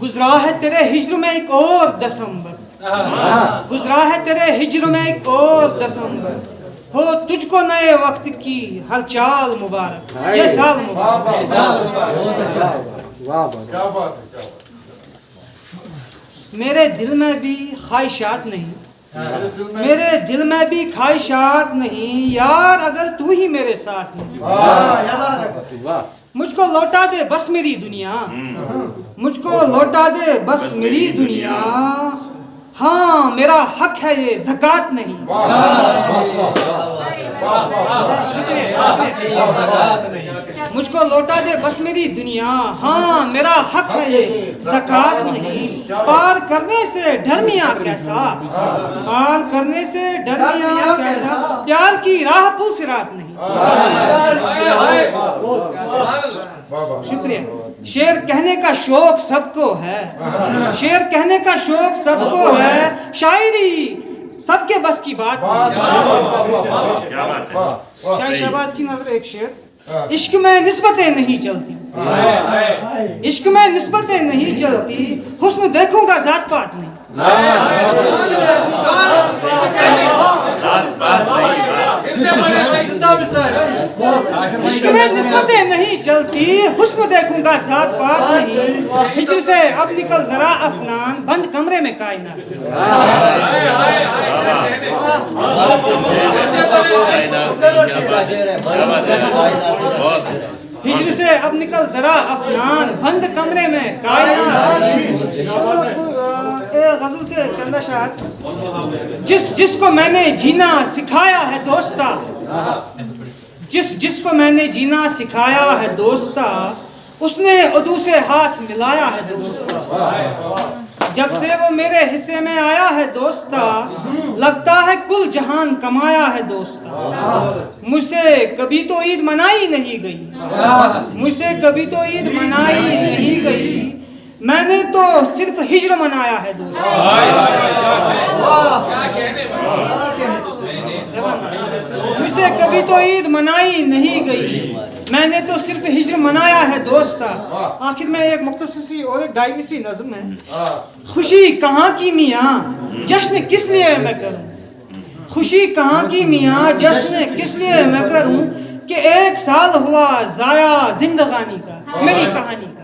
गुजरा है तेरे हिज्र में एक और दिसंबर, गुजरा है तेरे हिज्र में एक और दिसंबर, हो तुझको नए वक्त की हर चाल मुबारक, ये साल मुबारक। मेरे दिल में भी ख्वाहिशात नहीं, मेरे दिल में भी ख्वाहिशात नहीं यार, अगर तू ही मेरे साथ नहीं। मुझको लौटा दे बस मेरी दुनिया, मुझको लौटा दे बस मेरी दुनिया, हाँ मेरा हक है ये ज़कात नहीं। मुझको लौटा दे बस मेरी दुनिया, हाँ मेरा हक है ये ज़कात नहीं। पार करने से डर मियाँ कैसा, पार करने से डर मियाँ कैसा, प्यार की राह पुल सिरात नहीं। शुक्रिया। शेर कहने का शौक सबको है, शेर कहने का शौक सबको है, शायरी सबके बस की बात नहीं। शायर शहबाज की नजर एक शेर, इश्क में निस्बतें नहीं चलती, इश्क में निस्बतें नहीं चलती, हुस्न देखूंगा जात पात नहीं। इश्क में निस्बतें नहीं चलती, हुस्न देखूंगा जात पात नहीं। हिज्र से अब निकल जरा अफनान, बंद कमरे में कायनात। हिज्र से अब निकल जरा अफनान, बंद कमरे में कायनात। गजल से चंदा शाह, जिसको मैंने जीना सिखाया है दोस्ता, जिसको मैंने जीना सिखाया है दोस्ता, उसने उर्दू से हाथ मिलाया है दोस्ता। जब से वो मेरे हिस्से में आया है दोस्ता, लगता है कुल जहान कमाया है दोस्ता। मुझसे कभी तो ईद मनाई नहीं गई, मुझसे कभी तो ईद मनाई नहीं गई, मैंने तो सिर्फ हिज्र मनाया है दोस्त। मुझसे कभी तो ईद मनाई नहीं गई, मैंने तो सिर्फ हिज्र मनाया है दोस्ता। आखिर में एक मुख्तसर और एक डायरी सी नज़्म है, खुशी कहाँ की मियाँ जश्न किस लिए मैं करूँ, खुशी कहाँ की मियाँ जश्न किस लिए मैं करूँ, कि 1 साल हुआ जाया जिंदगानी का, मेरी कहानी का।